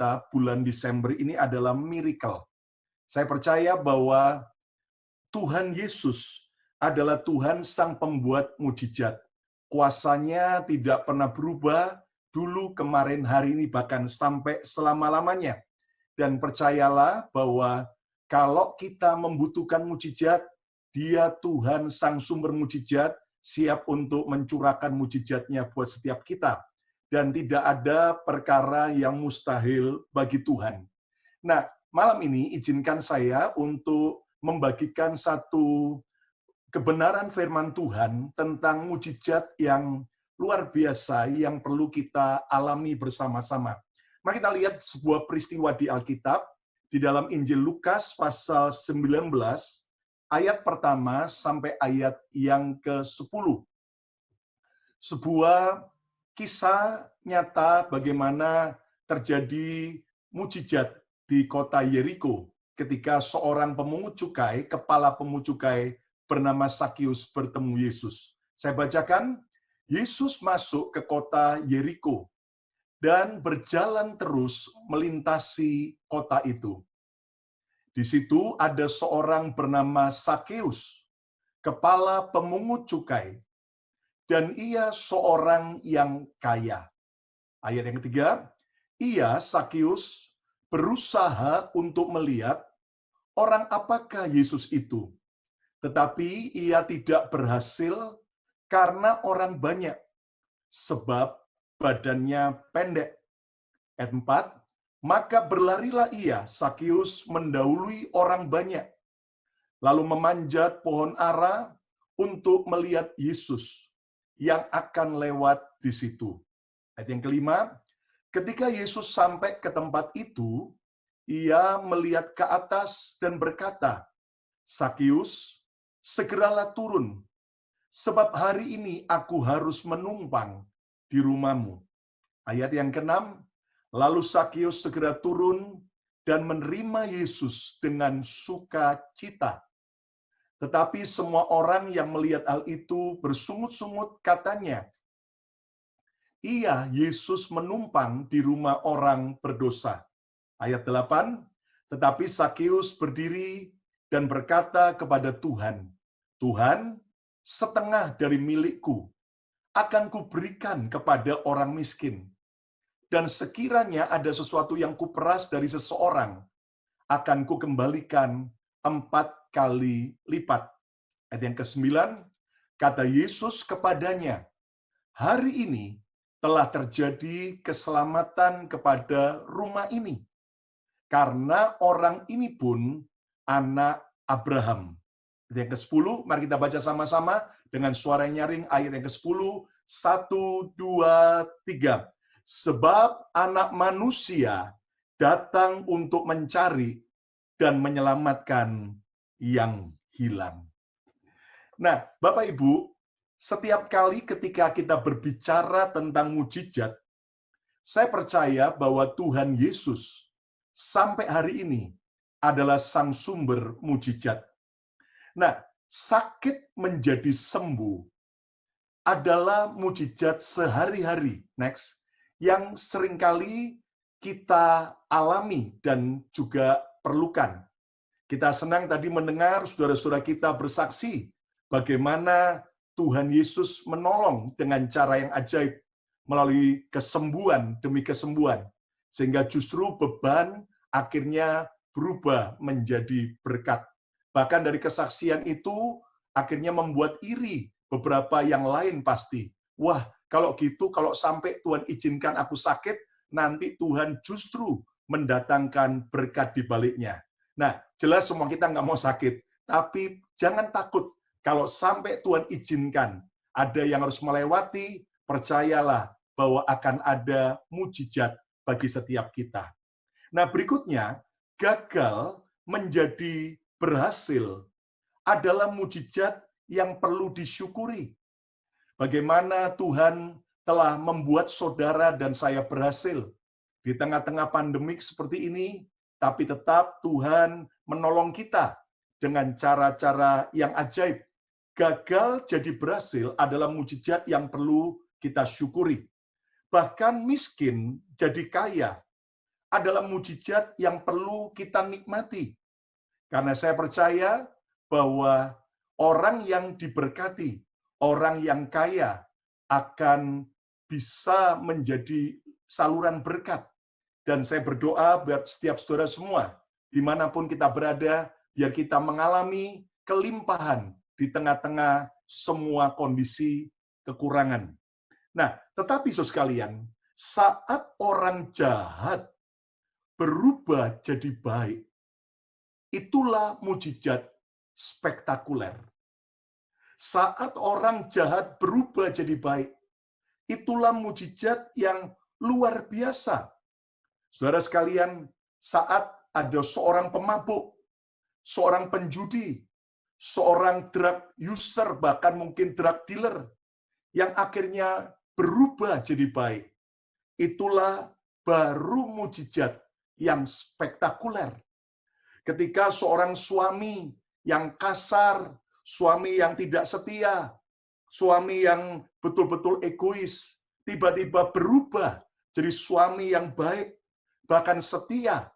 kita bulan Desember ini adalah miracle. Saya percaya bahwa Tuhan Yesus adalah Tuhan Sang Pembuat mujizat. Kuasanya tidak pernah berubah, dulu, kemarin, hari ini, bahkan sampai selama-lamanya. Dan percayalah bahwa kalau kita membutuhkan mujizat, Dia Tuhan Sang Sumber mujizat, siap untuk mencurahkan mujizatnya buat setiap kita. Dan tidak ada perkara yang mustahil bagi Tuhan. Nah, malam ini izinkan saya untuk membagikan satu kebenaran firman Tuhan tentang mujizat yang luar biasa yang perlu kita alami bersama-sama. Mari kita lihat sebuah peristiwa di Alkitab, di dalam Injil Lukas pasal 19, ayat pertama sampai ayat yang ke-10. Sebuah kisah nyata bagaimana terjadi mujizat di kota Yeriko ketika seorang pemungut cukai, kepala pemungut cukai bernama Sakius bertemu Yesus. Saya bacakan, Yesus masuk ke kota Yeriko dan berjalan terus melintasi kota itu. Di situ ada seorang bernama Sakeus, kepala pemungut cukai, dan ia seorang yang kaya. Ayat yang ketiga, ia, Sakeus, berusaha untuk melihat orang apakah Yesus itu. Tetapi ia tidak berhasil karena orang banyak, sebab badannya pendek. Ayat 4, maka berlarilah ia, Sakeus, mendahului orang banyak, lalu memanjat pohon ara untuk melihat Yesus yang akan lewat di situ. Ayat yang kelima, ketika Yesus sampai ke tempat itu, ia melihat ke atas dan berkata, Sakeus, segeralah turun, sebab hari ini aku harus menumpang di rumahmu. Ayat yang keenam, lalu Sakeus segera turun dan menerima Yesus dengan sukacita. Tetapi semua orang yang melihat hal itu bersungut-sungut katanya, iya, Yesus menumpang di rumah orang berdosa. Ayat 8, tetapi Sakeus berdiri dan berkata kepada Tuhan, Tuhan, setengah dari milikku akan kuberikan kepada orang miskin. Dan sekiranya ada sesuatu yang kuperas dari seseorang, akan kukembalikan 4 kali lipat. Ayat yang ke-9, kata Yesus kepadanya, hari ini telah terjadi keselamatan kepada rumah ini, karena orang ini pun anak Abraham. Ayat yang ke-10, mari kita baca sama-sama dengan suara nyaring ayat yang ke-10, 1, 2, 3. Sebab anak manusia datang untuk mencari dan menyelamatkan yang hilang. Nah, Bapak Ibu, setiap kali ketika kita berbicara tentang mujizat, saya percaya bahwa Tuhan Yesus sampai hari ini adalah sang sumber mujizat. Nah, sakit menjadi sembuh adalah mujizat sehari-hari. Next. Yang seringkali kita alami dan juga perlukan. Kita senang tadi mendengar saudara-saudara kita bersaksi bagaimana Tuhan Yesus menolong dengan cara yang ajaib melalui kesembuhan demi kesembuhan. Sehingga justru beban akhirnya berubah menjadi berkat. Bahkan dari kesaksian itu akhirnya membuat iri beberapa yang lain pasti. Wah, kalau gitu, kalau sampai Tuhan izinkan aku sakit, nanti Tuhan justru mendatangkan berkat di baliknya. Nah, jelas semua kita nggak mau sakit. Tapi jangan takut. Kalau sampai Tuhan izinkan ada yang harus melewati, percayalah bahwa akan ada mujizat bagi setiap kita. Nah, berikutnya, gagal menjadi berhasil adalah mujizat yang perlu disyukuri. Bagaimana Tuhan telah membuat saudara dan saya berhasil di tengah-tengah pandemik seperti ini, tapi tetap Tuhan menolong kita dengan cara-cara yang ajaib. Gagal jadi berhasil adalah mujizat yang perlu kita syukuri. Bahkan miskin jadi kaya adalah mujizat yang perlu kita nikmati. Karena saya percaya bahwa orang yang diberkati, orang yang kaya akan bisa menjadi saluran berkat. Dan saya berdoa buat setiap saudara semua, dimanapun kita berada, biar kita mengalami kelimpahan di tengah-tengah semua kondisi kekurangan. Nah, tetapi saudara sekalian, saat orang jahat berubah jadi baik, itulah mujizat spektakuler. Saat orang jahat berubah jadi baik, itulah mujizat yang luar biasa. Saudara sekalian, saat ada seorang pemabuk, seorang penjudi, seorang drug user, bahkan mungkin drug dealer, yang akhirnya berubah jadi baik, itulah baru mujizat yang spektakuler. Ketika seorang suami yang kasar, suami yang tidak setia, suami yang betul-betul egois, tiba-tiba berubah jadi suami yang baik, bahkan setia.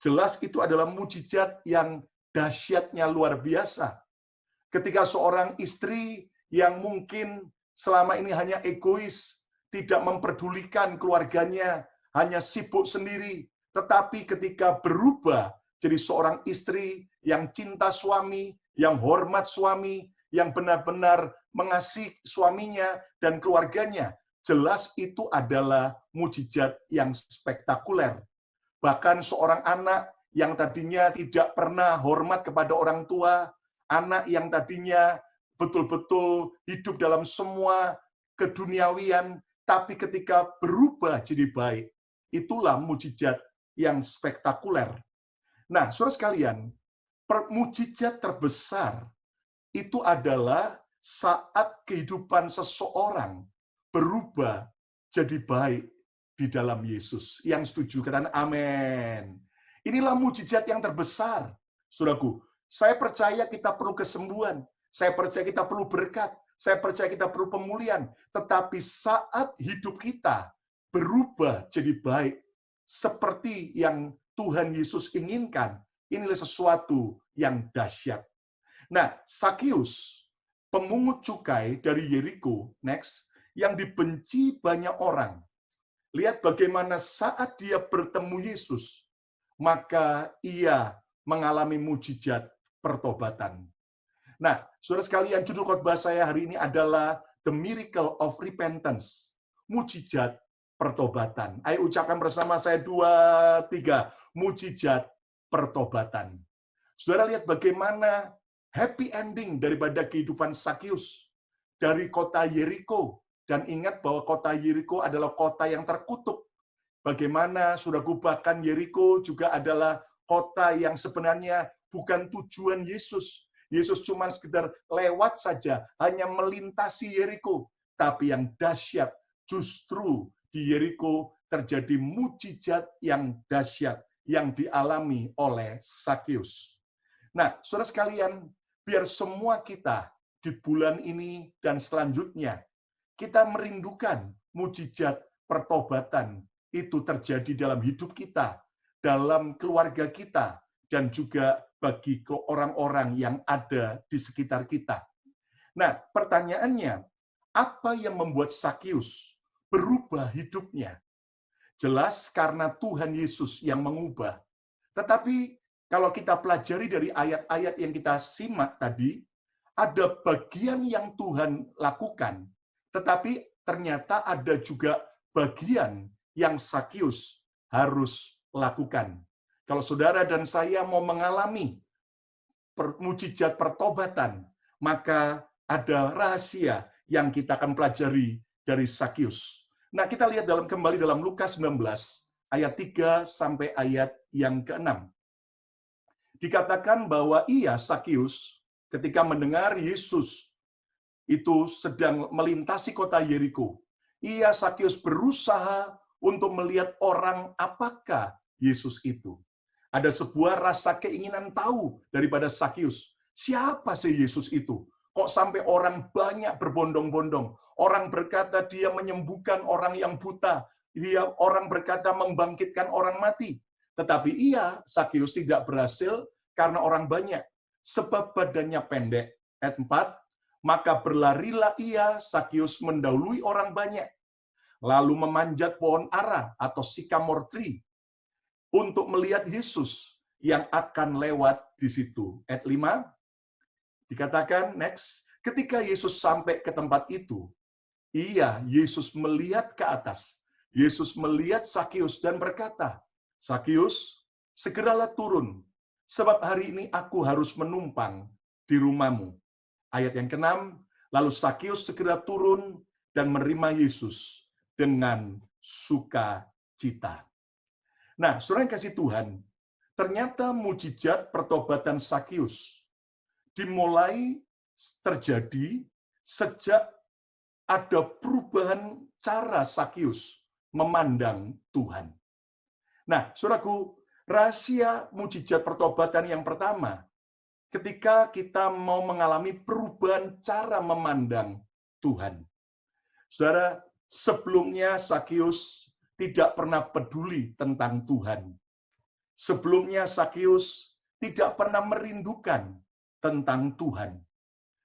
Jelas itu adalah mujizat yang dahsyatnya luar biasa. Ketika seorang istri yang mungkin selama ini hanya egois, tidak memperdulikan keluarganya, hanya sibuk sendiri, tetapi ketika berubah jadi seorang istri yang cinta suami, yang hormat suami, yang benar-benar mengasihi suaminya dan keluarganya, jelas itu adalah mujizat yang spektakuler. Bahkan seorang anak yang tadinya tidak pernah hormat kepada orang tua, anak yang tadinya betul-betul hidup dalam semua keduniawian, tapi ketika berubah jadi baik, itulah mujizat yang spektakuler. Nah, saudara sekalian, mujizat terbesar itu adalah saat kehidupan seseorang berubah jadi baik di dalam Yesus. Yang setuju, katakan amin. Inilah mujizat yang terbesar. Saudaraku, saya percaya kita perlu kesembuhan. Saya percaya kita perlu berkat. Saya percaya kita perlu pemulihan. Tetapi saat hidup kita berubah jadi baik, seperti yang Tuhan Yesus inginkan, inilah sesuatu yang dahsyat. Nah, Sakius, pemungut cukai dari Yeriko, next, yang dibenci banyak orang. Lihat bagaimana saat dia bertemu Yesus, maka ia mengalami mujizat pertobatan. Nah, saudara sekalian, judul khotbah saya hari ini adalah The Miracle of Repentance, mujizat pertobatan. Ayo ucapkan bersama saya 2, 3, mujizat pertobatan. Saudara lihat bagaimana happy ending daripada kehidupan Sakius dari kota Yeriko. Dan ingat bahwa kota Yeriko adalah kota yang terkutuk. Bagaimana saudaraku, bahkan Yeriko juga adalah kota yang sebenarnya bukan tujuan Yesus. Yesus cuma sekedar lewat saja, hanya melintasi Yeriko. Tapi yang dahsyat, justru di Yeriko terjadi mujizat yang dahsyat yang dialami oleh Sakius. Nah, saudara sekalian, biar semua kita di bulan ini dan selanjutnya, kita merindukan mujizat pertobatan itu terjadi dalam hidup kita, dalam keluarga kita, dan juga bagi orang-orang yang ada di sekitar kita. Nah, pertanyaannya, apa yang membuat Sakius berubah hidupnya? Jelas karena Tuhan Yesus yang mengubah. Tetapi kalau kita pelajari dari ayat-ayat yang kita simak tadi, ada bagian yang Tuhan lakukan, tetapi ternyata ada juga bagian yang Sakius harus lakukan. Kalau saudara dan saya mau mengalami mujizat pertobatan, maka ada rahasia yang kita akan pelajari dari Sakius. Nah, kita lihat kembali dalam Lukas 19 ayat 3 sampai ayat yang ke-6. Dikatakan bahwa ia, Sakius, ketika mendengar Yesus itu sedang melintasi kota Yeriko, ia, Sakius, berusaha untuk melihat orang apakah Yesus itu. Ada sebuah rasa keinginan tahu daripada Sakius. Siapa sih Yesus itu? Kok sampai orang banyak berbondong-bondong? Orang berkata dia menyembuhkan orang yang buta. Dia orang berkata membangkitkan orang mati. Tetapi Sakius tidak berhasil karena orang banyak. Sebab badannya pendek. Ayat 4, maka berlarilah Sakius mendahului orang banyak. Lalu memanjat pohon ara atau sycamore tree untuk melihat Yesus yang akan lewat di situ. Ayat 5, dikatakan next, ketika Yesus sampai ke tempat itu, Yesus melihat ke atas. Yesus melihat Sakius dan berkata, Sakius, segeralah turun, sebab hari ini aku harus menumpang di rumahmu. Ayat yang ke-6, lalu Sakius segera turun dan menerima Yesus dengan sukacita. Nah, saudara yang kasih Tuhan, ternyata mujizat pertobatan Sakius dimulai terjadi sejak ada perubahan cara Sakius memandang Tuhan. Nah, saudaraku, rahasia mujizat pertobatan yang pertama, ketika kita mau mengalami perubahan cara memandang Tuhan. Saudara, sebelumnya Sakius tidak pernah peduli tentang Tuhan. Sebelumnya Sakius tidak pernah merindukan tentang Tuhan.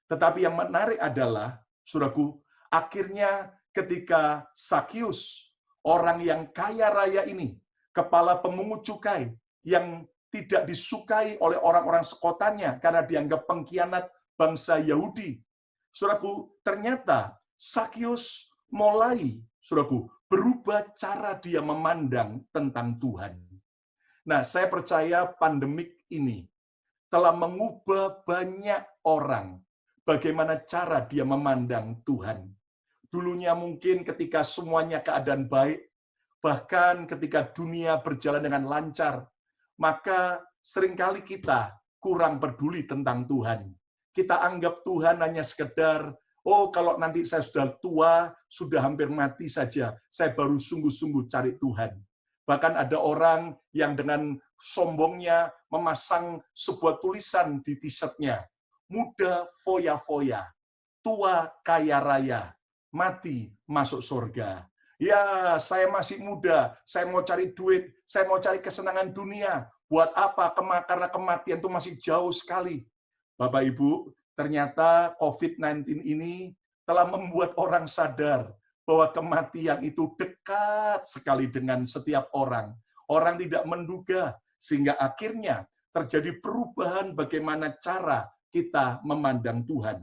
Tetapi yang menarik adalah, saudaraku, akhirnya ketika Sakius, orang yang kaya raya ini, kepala pemungut cukai, yang tidak disukai oleh orang-orang sekotanya karena dianggap pengkhianat bangsa Yahudi. Saudaraku, ternyata Sakius mulai, saudaraku, berubah cara dia memandang tentang Tuhan. Nah, saya percaya pandemik ini telah mengubah banyak orang bagaimana cara dia memandang Tuhan. Dulunya mungkin ketika semuanya keadaan baik, bahkan ketika dunia berjalan dengan lancar, maka seringkali kita kurang peduli tentang Tuhan. Kita anggap Tuhan hanya sekedar, oh kalau nanti saya sudah tua, sudah hampir mati saja, saya baru sungguh-sungguh cari Tuhan. Bahkan ada orang yang dengan sombongnya memasang sebuah tulisan di t-shirt-nya. Muda foya-foya, tua kaya raya, mati masuk surga. Ya, saya masih muda, saya mau cari duit, saya mau cari kesenangan dunia. Buat apa? Karena kematian itu masih jauh sekali. Bapak Ibu, ternyata COVID-19 ini telah membuat orang sadar bahwa kematian itu dekat sekali dengan setiap orang. Orang tidak menduga, sehingga akhirnya terjadi perubahan bagaimana cara kita memandang Tuhan.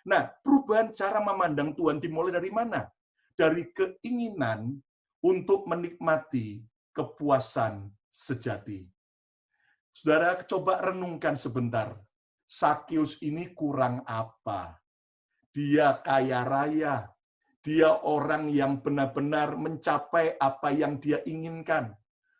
Nah, perubahan cara memandang Tuhan dimulai dari mana? Dari keinginan untuk menikmati kepuasan sejati. Saudara, coba renungkan sebentar. Sakius ini kurang apa? Dia kaya raya. Dia orang yang benar-benar mencapai apa yang dia inginkan.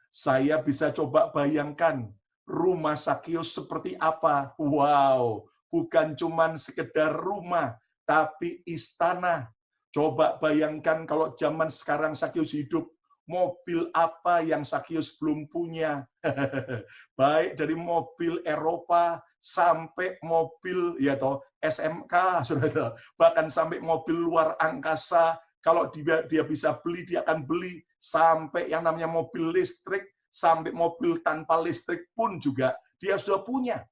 Saya bisa coba bayangkan rumah Sakius seperti apa. Wow, bukan cuma sekedar rumah, tapi istana. Coba bayangkan kalau zaman sekarang Sakius hidup, mobil apa yang Sakius belum punya. Baik dari mobil Eropa sampai mobil SMK, saudara. Bahkan sampai mobil luar angkasa, kalau dia bisa beli, dia akan beli. Sampai yang namanya mobil listrik, sampai mobil tanpa listrik pun juga dia sudah punya.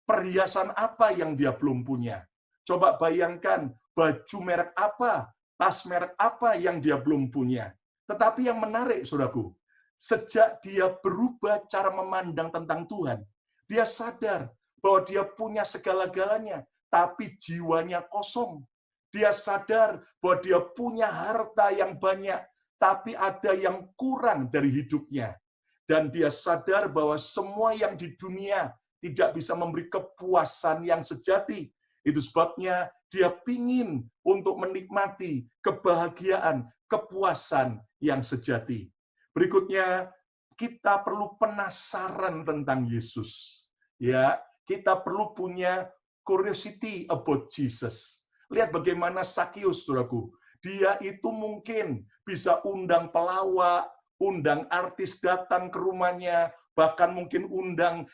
Perhiasan apa yang dia belum punya? Coba bayangkan, baju merek apa, tas merek apa yang dia belum punya. Tetapi yang menarik, saudaraku, sejak dia berubah cara memandang tentang Tuhan, dia sadar bahwa dia punya segala-galanya, tapi jiwanya kosong. Dia sadar bahwa dia punya harta yang banyak, tapi ada yang kurang dari hidupnya. Dan dia sadar bahwa semua yang di dunia tidak bisa memberi kepuasan yang sejati. Itu sebabnya dia pingin untuk menikmati kebahagiaan, kepuasan yang sejati. Berikutnya, kita perlu penasaran tentang Yesus. Ya, kita perlu punya curiosity about Jesus. Lihat bagaimana Sakius, saudaraku. Dia itu mungkin bisa undang pelawak, undang artis datang ke rumahnya, bahkan mungkin undang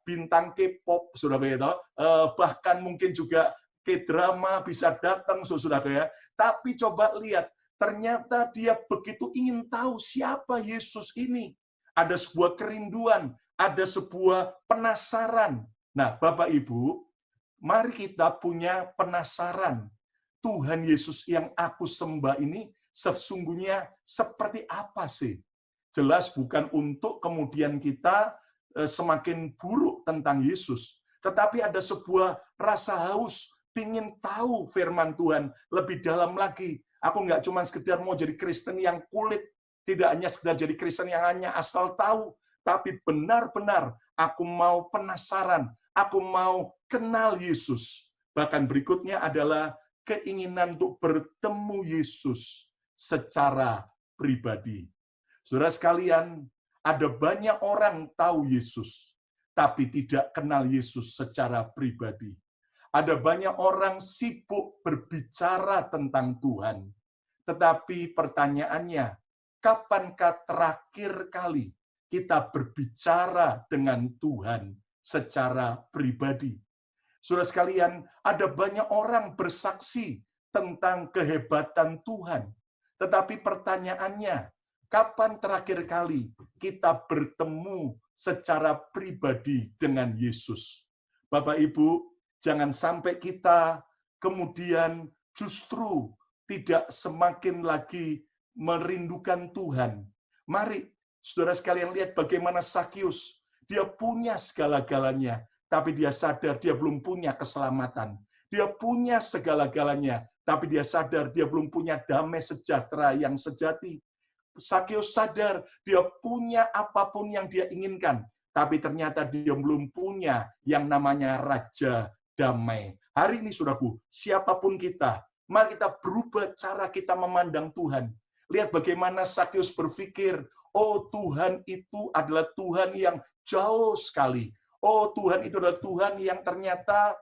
bintang K-pop, saudara. Bahkan mungkin juga K-drama bisa datang, saudara. Tapi coba lihat, Ternyata dia begitu ingin tahu siapa Yesus ini. Ada sebuah kerinduan, ada sebuah penasaran. Nah, Bapak Ibu, mari kita punya penasaran. Tuhan Yesus yang aku sembah ini sesungguhnya seperti apa sih? Jelas bukan untuk kemudian kita semakin buruk tentang Yesus, tetapi ada sebuah rasa haus, ingin tahu firman Tuhan lebih dalam lagi. Aku nggak cuma sekedar mau jadi Kristen yang kulit, tidak hanya sekedar jadi Kristen yang hanya asal tahu, tapi benar-benar aku mau penasaran, aku mau kenal Yesus. Bahkan berikutnya adalah keinginan untuk bertemu Yesus secara pribadi. Saudara sekalian, ada banyak orang tahu Yesus, tapi tidak kenal Yesus secara pribadi. Ada banyak orang sibuk berbicara tentang Tuhan, tetapi pertanyaannya, kapankah terakhir kali kita berbicara dengan Tuhan secara pribadi? Saudara sekalian, ada banyak orang bersaksi tentang kehebatan Tuhan. Tetapi pertanyaannya, kapan terakhir kali kita bertemu secara pribadi dengan Yesus? Bapak Ibu, jangan sampai kita kemudian justru tidak semakin lagi merindukan Tuhan. Mari, saudara sekalian, lihat bagaimana Sakius. Dia punya segala-galanya, tapi dia sadar dia belum punya keselamatan. Dia punya segala-galanya, tapi dia sadar dia belum punya damai sejahtera yang sejati. Sakius sadar dia punya apapun yang dia inginkan, tapi ternyata dia belum punya yang namanya Raja Damai. Hari ini, saudaraku, siapapun kita, mari kita berubah cara kita memandang Tuhan. Lihat bagaimana Sakius berpikir, oh Tuhan itu adalah Tuhan yang jauh sekali. Oh, Tuhan itu adalah Tuhan yang ternyata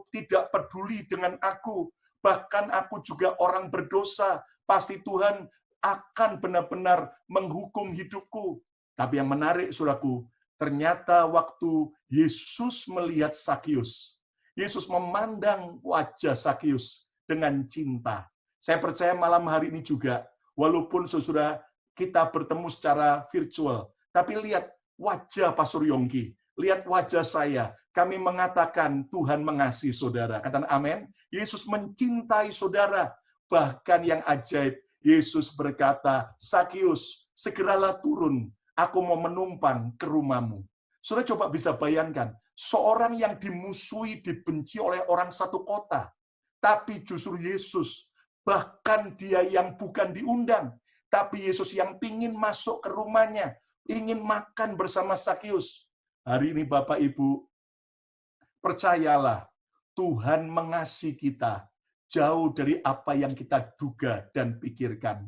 tidak peduli dengan aku. Bahkan aku juga orang berdosa. Pasti Tuhan akan benar-benar menghukum hidupku. Tapi yang menarik, saudaraku, ternyata waktu Yesus melihat Sakius, Yesus memandang wajah Sakius dengan cinta. Saya percaya malam hari ini juga, walaupun saudara kita bertemu secara virtual, tapi lihat wajah Pastor Yongki. Lihat wajah saya, kami mengatakan Tuhan mengasihi saudara. Katakan amin. Yesus mencintai saudara. Bahkan yang ajaib, Yesus berkata, Sakius, segeralah turun. Aku mau menumpang ke rumahmu. Saudara coba bisa bayangkan, seorang yang dimusuhi, dibenci oleh orang satu kota. Tapi justru Yesus, bahkan dia yang bukan diundang. Tapi Yesus yang ingin masuk ke rumahnya, ingin makan bersama Sakius. Hari ini Bapak Ibu, percayalah, Tuhan mengasihi kita jauh dari apa yang kita duga dan pikirkan.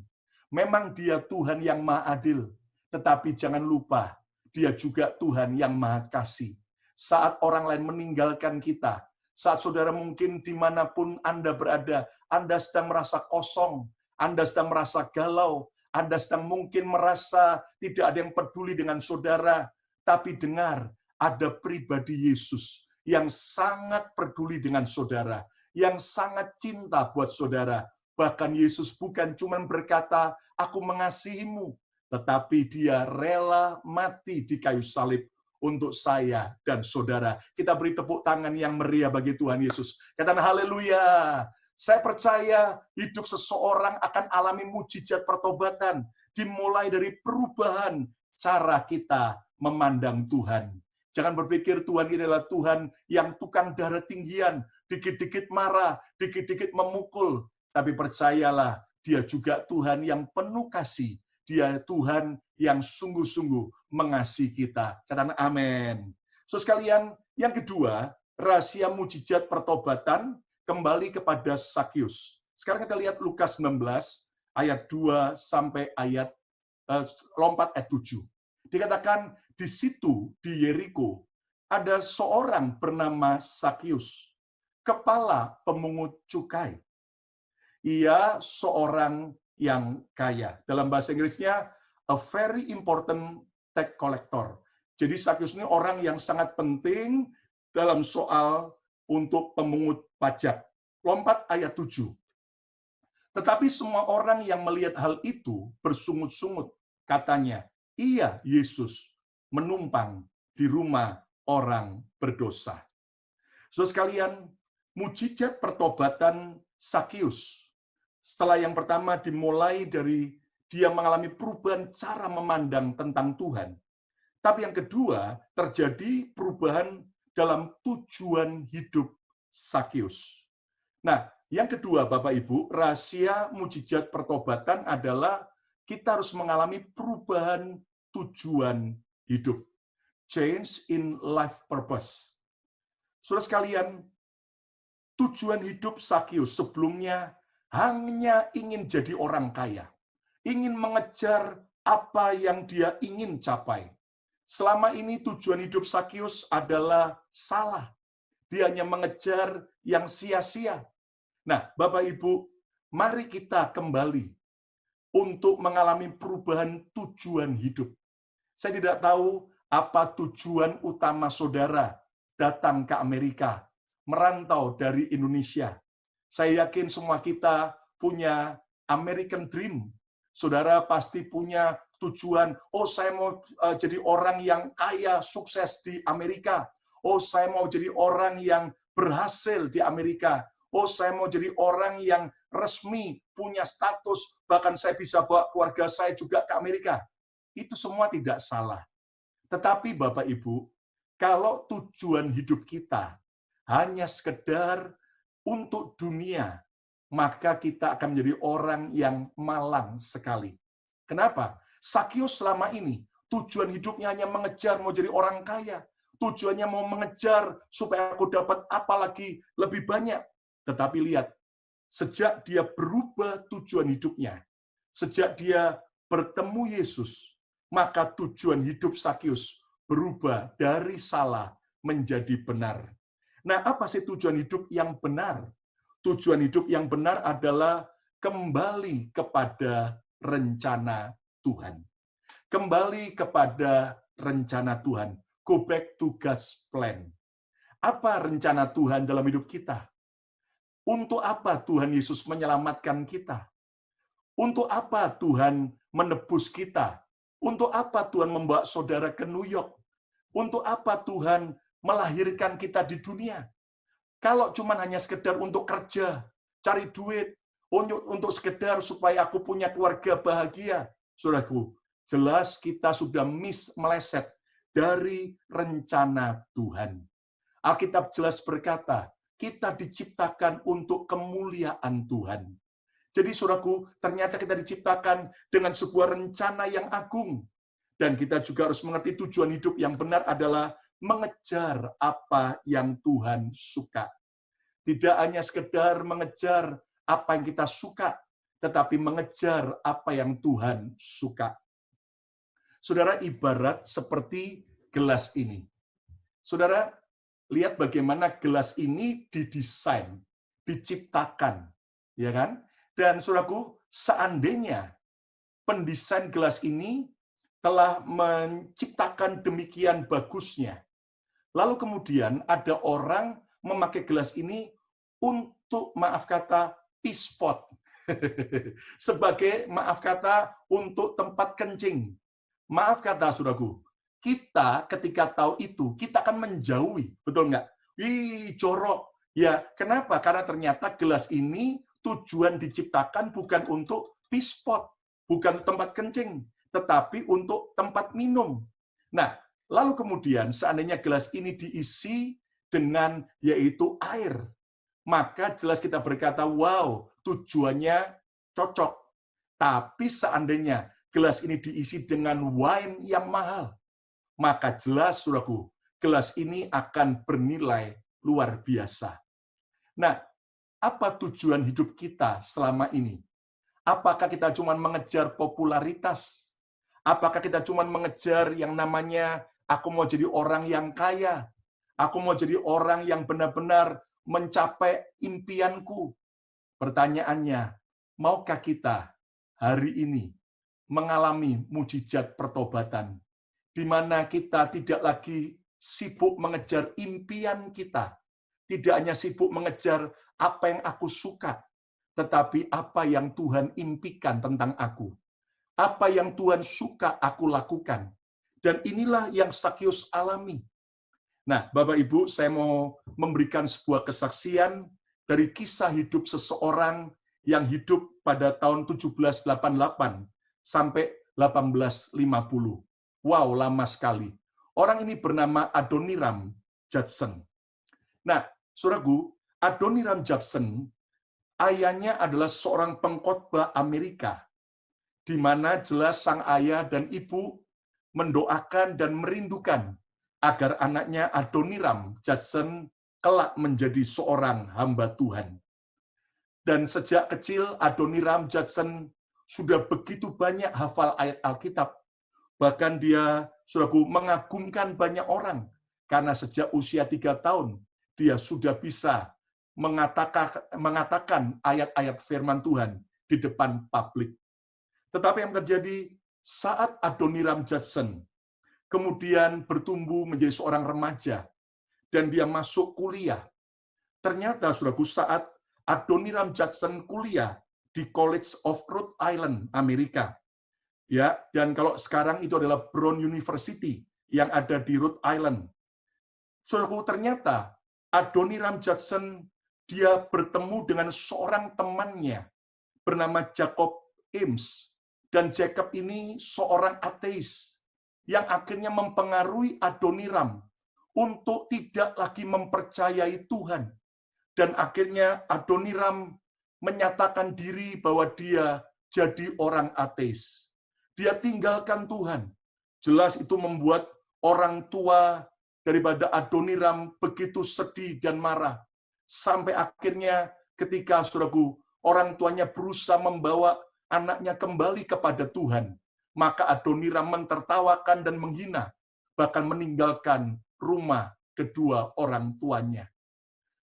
Memang dia Tuhan yang maha adil, tetapi jangan lupa, dia juga Tuhan yang maha kasih. Saat orang lain meninggalkan kita, saat saudara mungkin dimanapun Anda berada, Anda sedang merasa kosong, Anda sedang merasa galau, Anda sedang mungkin merasa tidak ada yang peduli dengan saudara, tapi dengar, ada pribadi Yesus yang sangat peduli dengan saudara, yang sangat cinta buat saudara. Bahkan Yesus bukan cuma berkata, aku mengasihimu, tetapi dia rela mati di kayu salib untuk saya dan saudara. Kita beri tepuk tangan yang meriah bagi Tuhan Yesus. Katakan haleluya. Saya percaya hidup seseorang akan alami mujizat pertobatan, dimulai dari perubahan cara kita memandang Tuhan. Jangan berpikir Tuhan ini adalah Tuhan yang tukang darah tinggian, dikit-dikit marah, dikit-dikit memukul. Tapi percayalah, dia juga Tuhan yang penuh kasih. Dia Tuhan yang sungguh-sungguh mengasihi kita. Katakan amin. So sekalian, yang kedua, rahasia mujizat pertobatan kembali kepada Sakius. Sekarang kita lihat Lukas 19 ayat 2 sampai lompat ayat 7. Dikatakan di situ di Yeriko ada seorang bernama Sakius, kepala pemungut cukai. Ia seorang yang kaya. Dalam bahasa Inggrisnya a very important tax collector. Jadi Sakius ini orang yang sangat penting dalam soal untuk pemungut pajak. Lompat ayat 7. Tetapi semua orang yang melihat hal itu bersungut-sungut. Katanya, iya Yesus menumpang di rumah orang berdosa. Saudara sekalian, mujizat pertobatan Sakius. Setelah yang pertama dimulai dari dia mengalami perubahan cara memandang tentang Tuhan. Tapi yang kedua, terjadi perubahan dalam tujuan hidup Sakius. Nah, yang kedua, Bapak Ibu, rahasia mujizat pertobatan adalah kita harus mengalami perubahan tujuan hidup. Change in life purpose. Saudara sekalian, tujuan hidup Sakius sebelumnya hanya ingin jadi orang kaya. Ingin mengejar apa yang dia ingin capai. Selama ini tujuan hidup Sakius adalah salah. Dia hanya mengejar yang sia-sia. Nah, Bapak Ibu, mari kita kembali untuk mengalami perubahan tujuan hidup. Saya tidak tahu apa tujuan utama saudara datang ke Amerika, merantau dari Indonesia. Saya yakin semua kita punya American Dream. Saudara pasti punya tujuan, oh saya mau jadi orang yang kaya, sukses di Amerika. Oh saya mau jadi orang yang berhasil di Amerika. Oh, saya mau jadi orang yang resmi, punya status, bahkan saya bisa bawa keluarga saya juga ke Amerika. Itu semua tidak salah. Tetapi Bapak Ibu, kalau tujuan hidup kita hanya sekedar untuk dunia, maka kita akan menjadi orang yang malang sekali. Kenapa? Sakius selama ini, tujuan hidupnya hanya mengejar mau jadi orang kaya. Tujuannya mau mengejar supaya aku dapat apa lagi lebih banyak. Tetapi lihat, sejak dia berubah tujuan hidupnya, sejak dia bertemu Yesus, maka tujuan hidup Sakius berubah dari salah menjadi benar. Nah, apa sih tujuan hidup yang benar? Tujuan hidup yang benar adalah kembali kepada rencana Tuhan. Kembali kepada rencana Tuhan. Go back to God's plan. Apa rencana Tuhan dalam hidup kita? Untuk apa Tuhan Yesus menyelamatkan kita? Untuk apa Tuhan menebus kita? Untuk apa Tuhan membawa saudara ke New York? Untuk apa Tuhan melahirkan kita di dunia? Kalau cuma hanya sekedar untuk kerja, cari duit, untuk sekedar supaya aku punya keluarga bahagia, saudaraku, jelas kita sudah meleset dari rencana Tuhan. Alkitab jelas berkata, kita diciptakan untuk kemuliaan Tuhan. Jadi saudaraku, ternyata kita diciptakan dengan sebuah rencana yang agung. Dan kita juga harus mengerti tujuan hidup yang benar adalah mengejar apa yang Tuhan suka. Tidak hanya sekedar mengejar apa yang kita suka, tetapi mengejar apa yang Tuhan suka. Saudara, ibarat seperti gelas ini. Saudara, lihat bagaimana gelas ini didesain, diciptakan, ya kan? Dan saudaraku, seandainya pendesain gelas ini telah menciptakan demikian bagusnya, lalu kemudian ada orang memakai gelas ini untuk, maaf kata, pispot, sebagai, maaf kata, untuk tempat kencing. Maaf kata, saudaraku, kita ketika tahu itu, kita akan menjauhi, betul nggak? Ih, jorok. Ya, kenapa? Karena ternyata gelas ini tujuan diciptakan bukan untuk pispot, bukan tempat kencing, tetapi untuk tempat minum. Nah, lalu kemudian seandainya gelas ini diisi dengan yaitu air, maka jelas kita berkata, wow, tujuannya cocok. Tapi seandainya gelas ini diisi dengan wine yang mahal, maka jelas, saudaraku, gelas ini akan bernilai luar biasa. Nah, apa tujuan hidup kita selama ini? Apakah kita cuma mengejar popularitas? Apakah kita cuma mengejar yang namanya, aku mau jadi orang yang kaya? Aku mau jadi orang yang benar-benar mencapai impianku? Pertanyaannya, maukah kita hari ini mengalami mujizat pertobatan, di mana kita tidak lagi sibuk mengejar impian kita, tidak hanya sibuk mengejar apa yang aku suka, tetapi apa yang Tuhan impikan tentang aku. Apa yang Tuhan suka aku lakukan. Dan inilah yang Sakius alami. Nah, Bapak Ibu, saya mau memberikan sebuah kesaksian dari kisah hidup seseorang yang hidup pada tahun 1788 sampai 1850. Wow, lama sekali. Orang ini bernama Adoniram Judson. Nah, saudaraku, Adoniram Judson, ayahnya adalah seorang pengkhotbah Amerika, di mana jelas sang ayah dan ibu mendoakan dan merindukan agar anaknya Adoniram Judson kelak menjadi seorang hamba Tuhan. Dan sejak kecil Adoniram Judson sudah begitu banyak hafal ayat Alkitab. Bahkan dia, saudaraku, mengagumkan banyak orang karena sejak usia 3 tahun dia sudah bisa mengatakan ayat-ayat firman Tuhan di depan publik. Tetapi yang terjadi saat Adoniram Judson kemudian bertumbuh menjadi seorang remaja, dan dia masuk kuliah. Ternyata, saudaraku, saat Adoniram Judson kuliah di College of Rhode Island, Amerika, ya, dan kalau sekarang itu adalah Brown University yang ada di Rhode Island. Saudaraku, ternyata Adoniram Judson dia bertemu dengan seorang temannya bernama Jacob Ames, dan Jacob ini seorang ateis yang akhirnya mempengaruhi Adoniram untuk tidak lagi mempercayai Tuhan. Dan akhirnya Adoniram menyatakan diri bahwa dia jadi orang ateis. Dia tinggalkan Tuhan. Jelas itu membuat orang tua daripada Adoniram begitu sedih dan marah. Sampai akhirnya ketika, saudaraku, orang tuanya berusaha membawa anaknya kembali kepada Tuhan, maka Adoniram mentertawakan dan menghina, bahkan meninggalkan rumah kedua orang tuanya.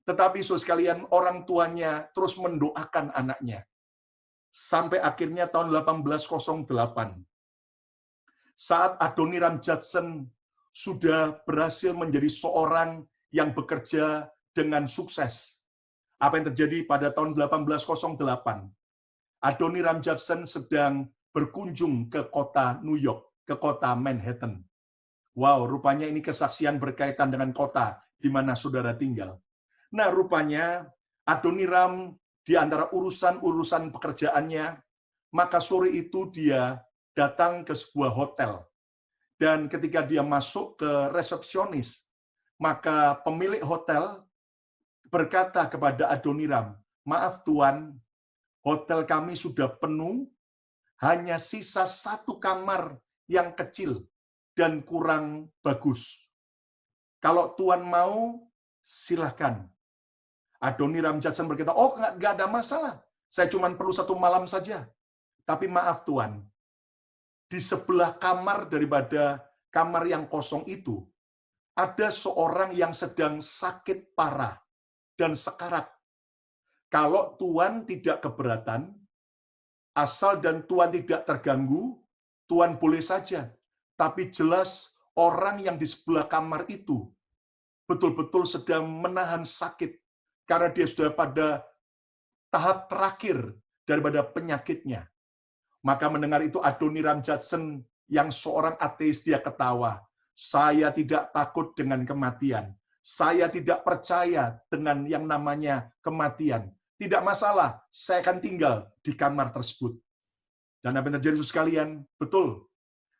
Tetapi saudara sekalian, orang tuanya terus mendoakan anaknya. Sampai akhirnya tahun 1808, saat Adoniram Judson sudah berhasil menjadi seorang yang bekerja dengan sukses. Apa yang terjadi pada tahun 1808? Adoniram Judson sedang berkunjung ke kota New York, ke kota Manhattan. Wow, rupanya ini kesaksian berkaitan dengan kota di mana saudara tinggal. Nah, rupanya Adoniram di antara urusan-urusan pekerjaannya, maka sore itu dia datang ke sebuah hotel. Dan ketika dia masuk ke resepsionis, maka pemilik hotel berkata kepada Adoniram, "Maaf Tuan, hotel kami sudah penuh, hanya sisa 1 kamar yang kecil dan kurang bagus. Kalau Tuan mau, silahkan." Adoniram Judson berkata, "Oh, nggak ada masalah. Saya cuma perlu 1 malam saja. Tapi maaf Tuan, di sebelah kamar daripada kamar yang kosong itu, ada seorang yang sedang sakit parah dan sekarat. Kalau Tuan tidak keberatan, asal dan Tuan tidak terganggu, Tuan boleh saja. Tapi jelas orang yang di sebelah kamar itu betul-betul sedang menahan sakit karena dia sudah pada tahap terakhir daripada penyakitnya." Maka mendengar itu Adoniram Judson yang seorang ateis, dia ketawa. "Saya tidak takut dengan kematian. Saya tidak percaya dengan yang namanya kematian. Tidak masalah, saya akan tinggal di kamar tersebut." Dan apa yang terjadi, saudara sekalian? Betul.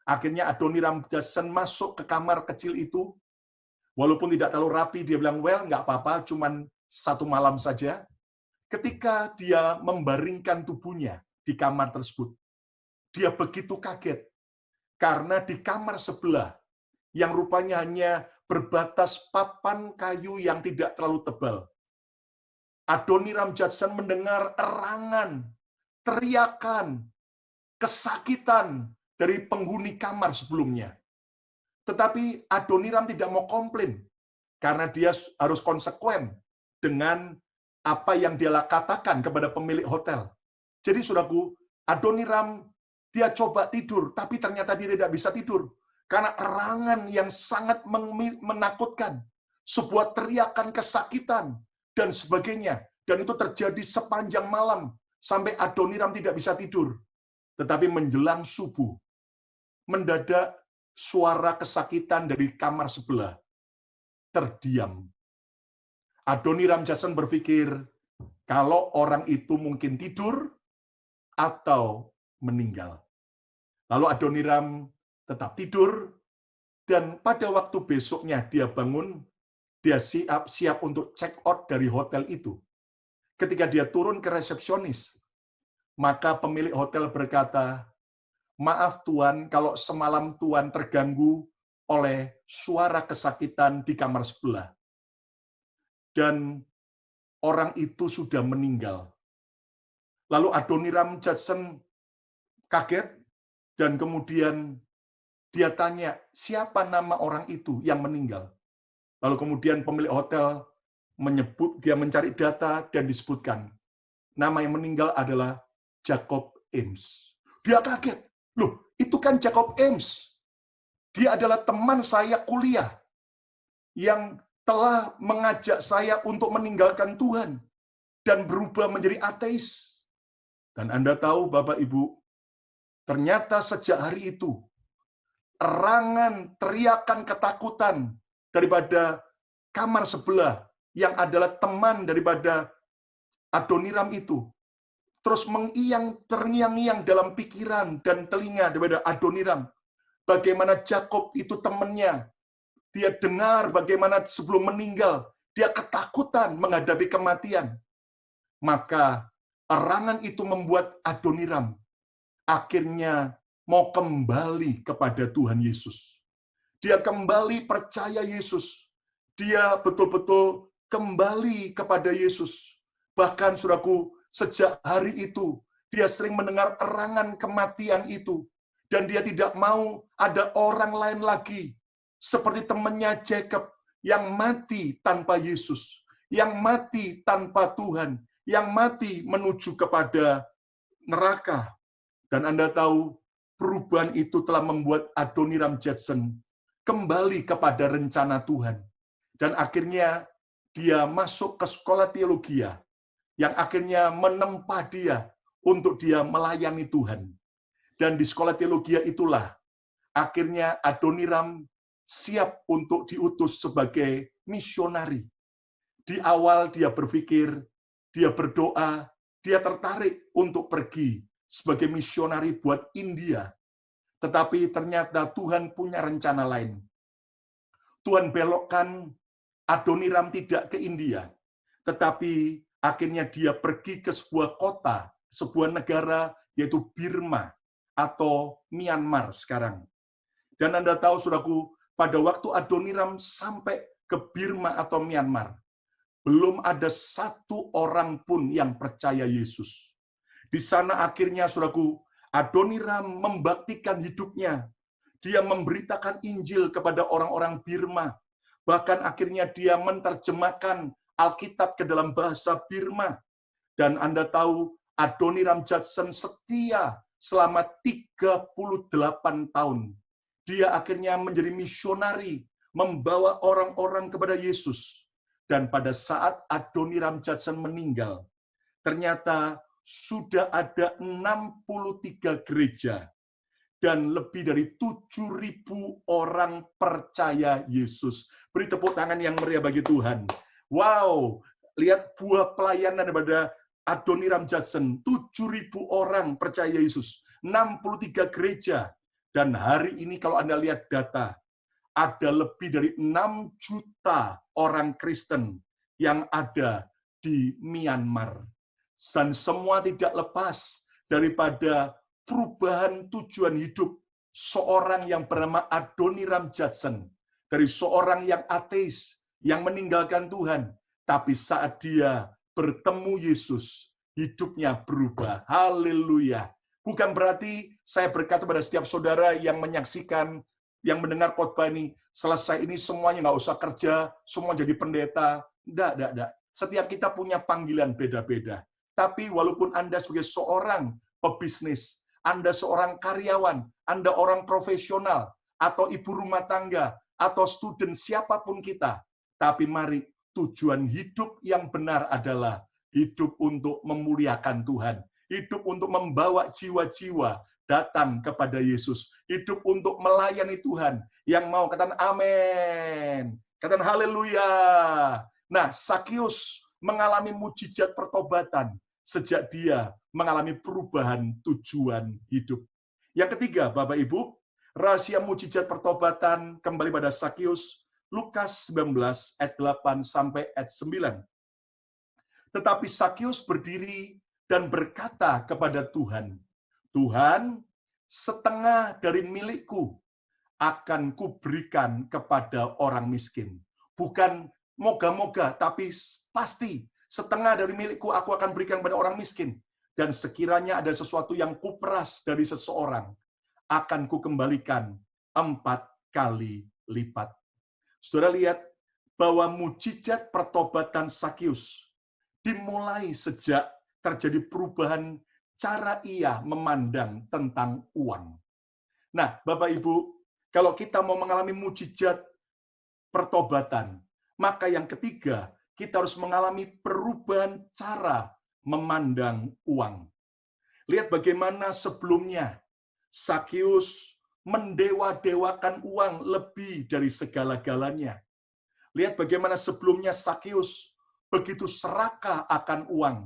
Akhirnya Adoniram Judson masuk ke kamar kecil itu. Walaupun tidak terlalu rapi, dia bilang, "Well, nggak apa-apa, cuman 1 malam saja." Ketika dia membaringkan tubuhnya di kamar tersebut, dia begitu kaget. Karena di kamar sebelah, yang rupanya hanya berbatas papan kayu yang tidak terlalu tebal, Adoniram Judson mendengar erangan, teriakan, kesakitan dari penghuni kamar sebelumnya. Tetapi Adoniram tidak mau komplain, karena dia harus konsekuen dengan apa yang dia katakan kepada pemilik hotel. Jadi, saudaraku, Adoniram dia coba tidur, tapi ternyata dia tidak bisa tidur. Karena erangan yang sangat menakutkan, sebuah teriakan kesakitan, dan sebagainya. Dan itu terjadi sepanjang malam. sampai Adoniram tidak bisa tidur. Tetapi menjelang subuh, mendadak suara kesakitan dari kamar sebelah terdiam. Adoniram Judson berpikir, kalau orang itu mungkin tidur atau meninggal. Lalu Adoniram tetap tidur, dan pada waktu besoknya dia bangun, dia siap untuk check out dari hotel itu. Ketika dia turun ke resepsionis, maka pemilik hotel berkata, "Maaf Tuan, kalau semalam Tuan terganggu oleh suara kesakitan di kamar sebelah." Dan orang itu sudah meninggal. Lalu Adoniram Judson kaget, dan kemudian dia tanya, siapa nama orang itu yang meninggal? Lalu kemudian pemilik hotel dia mencari data dan disebutkan, nama yang meninggal adalah Jacob Ames. Dia kaget. Loh, itu kan Jacob Ames. Dia adalah teman saya kuliah yang telah mengajak saya untuk meninggalkan Tuhan dan berubah menjadi ateis. Dan Anda tahu, Bapak Ibu, ternyata sejak hari itu, erangan, teriakan ketakutan daripada kamar sebelah yang adalah teman daripada Adoniram itu, terus terngiang-ngiang dalam pikiran dan telinga daripada Adoniram. Bagaimana Jacob itu temannya. Dia dengar bagaimana sebelum meninggal, dia ketakutan menghadapi kematian. Maka erangan itu membuat Adoniram akhirnya mau kembali kepada Tuhan Yesus. Dia kembali percaya Yesus. Dia betul-betul kembali kepada Yesus. Bahkan, saudaraku, sejak hari itu, dia sering mendengar erangan kematian itu. Dan dia tidak mau ada orang lain lagi. Seperti temannya Jacob yang mati tanpa Yesus. Yang mati tanpa Tuhan. Yang mati menuju kepada neraka. Dan Anda tahu, perubahan itu telah membuat Adoniram Judson kembali kepada rencana Tuhan. Dan akhirnya dia masuk ke sekolah teologi yang akhirnya menempa dia untuk dia melayani Tuhan. Dan di sekolah teologi itulah akhirnya Adoniram siap untuk diutus sebagai misionari. Di awal dia berpikir, dia berdoa, dia tertarik untuk pergi sebagai misionari buat India. Tetapi ternyata Tuhan punya rencana lain. Tuhan belokkan Adoniram tidak ke India, tetapi akhirnya dia pergi ke sebuah kota, sebuah negara, yaitu Burma atau Myanmar sekarang. Dan Anda tahu, saudaraku, pada waktu Adoniram sampai ke Burma atau Myanmar, belum ada satu orang pun yang percaya Yesus. Di sana akhirnya, saudaraku, Adoniram membaktikan hidupnya. Dia memberitakan Injil kepada orang-orang Burma. Bahkan akhirnya dia menerjemahkan Alkitab ke dalam bahasa Burma. Dan Anda tahu, Adoniram Judson setia selama 38 tahun. Dia akhirnya menjadi misionari, membawa orang-orang kepada Yesus. Dan pada saat Adoniram Judson meninggal, ternyata sudah ada 63 gereja dan lebih dari 7.000 orang percaya Yesus. Beri tepuk tangan yang meriah bagi Tuhan. Wow, lihat buah pelayanan daripada Adoniram Judson. 7.000 orang percaya Yesus. 63 gereja. Dan hari ini kalau Anda lihat data, ada lebih dari 6 juta orang Kristen yang ada di Myanmar. Dan semua tidak lepas daripada perubahan tujuan hidup seorang yang bernama Adoniram Judson. Dari seorang yang ateis, yang meninggalkan Tuhan. Tapi saat dia bertemu Yesus, hidupnya berubah. Haleluya. Bukan berarti saya berkata pada setiap saudara yang menyaksikan, yang mendengar khotbah ini, selesai ini semuanya nggak usah kerja, semua jadi pendeta. Enggak. Setiap kita punya panggilan beda-beda. Tapi walaupun Anda sebagai seorang pebisnis, Anda seorang karyawan, Anda orang profesional, atau ibu rumah tangga, atau student, siapapun kita, tapi mari tujuan hidup yang benar adalah hidup untuk memuliakan Tuhan. hidup untuk membawa jiwa-jiwa datang kepada Yesus, hidup untuk melayani Tuhan. Yang mau katakan amin, katakan haleluya. Nah, Sakius mengalami mujizat pertobatan sejak dia mengalami perubahan tujuan hidup. Yang ketiga, Bapak Ibu, rahasia mujizat pertobatan kembali pada Sakius, Lukas 19 ayat 8 sampai ayat 9. Tetapi Sakius berdiri dan berkata kepada Tuhan, Tuhan, setengah dari milikku akan kuberikan kepada orang miskin. Bukan moga-moga, tapi pasti setengah dari milikku aku akan berikan kepada orang miskin. Dan sekiranya ada sesuatu yang kuperas dari seseorang, akan kukembalikan 4 kali lipat. Saudara lihat bahwa mujizat pertobatan Sakius dimulai sejak terjadi perubahan cara ia memandang tentang uang. Nah, Bapak Ibu, kalau kita mau mengalami mujizat pertobatan, maka yang ketiga, kita harus mengalami perubahan cara memandang uang. Lihat bagaimana sebelumnya Sakius mendewa-dewakan uang lebih dari segala-galanya. Lihat bagaimana sebelumnya Sakius begitu serakah akan uang.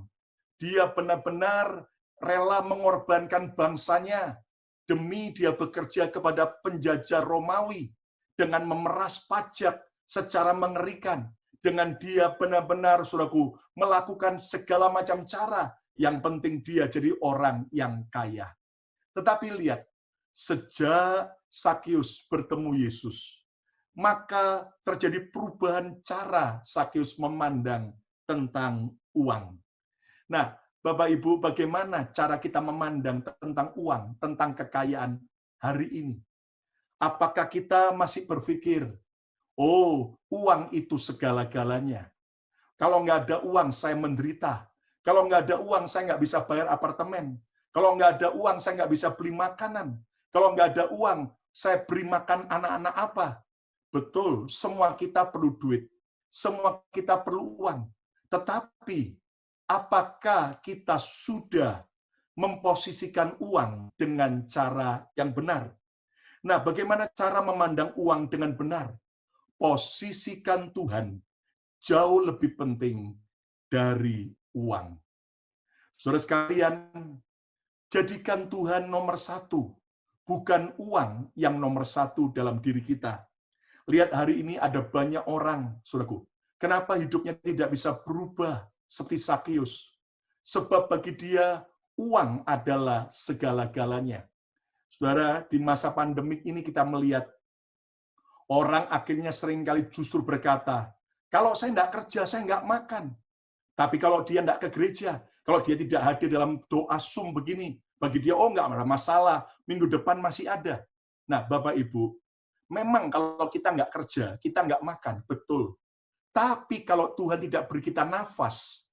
Dia benar-benar rela mengorbankan bangsanya demi dia bekerja kepada penjajah Romawi dengan memeras pajak secara mengerikan. Dengan dia benar-benar, saudaraku, melakukan segala macam cara. Yang penting dia jadi orang yang kaya. Tetapi lihat, sejak Sakius bertemu Yesus, maka terjadi perubahan cara Sakius memandang tentang uang. Nah, Bapak Ibu, bagaimana cara kita memandang tentang uang, tentang kekayaan hari ini? Apakah kita masih berpikir, oh, uang itu segala-galanya. Kalau nggak ada uang, saya menderita. Kalau nggak ada uang, saya nggak bisa bayar apartemen. Kalau nggak ada uang, saya nggak bisa beli makanan. Kalau nggak ada uang, saya beri makan anak-anak apa? Betul, semua kita perlu duit. Semua kita perlu uang. Tetapi, apakah kita sudah memposisikan uang dengan cara yang benar? Nah, bagaimana cara memandang uang dengan benar? Posisikan Tuhan jauh lebih penting dari uang. Saudara sekalian, jadikan Tuhan nomor satu, bukan uang yang nomor satu dalam diri kita. Lihat hari ini ada banyak orang, saudaraku, kenapa hidupnya tidak bisa berubah seperti Sakius? Sebab bagi dia, uang adalah segala-galanya. Saudara, di masa pandemik ini kita melihat orang akhirnya seringkali justru berkata, kalau saya tidak kerja, saya nggak makan. Tapi kalau dia tidak ke gereja, kalau dia tidak hadir dalam doa Zoom begini, bagi dia, oh nggak ada masalah, minggu depan masih ada. Nah, Bapak Ibu, memang kalau kita nggak kerja, kita nggak makan, betul. Tapi kalau Tuhan tidak beri kita nafas,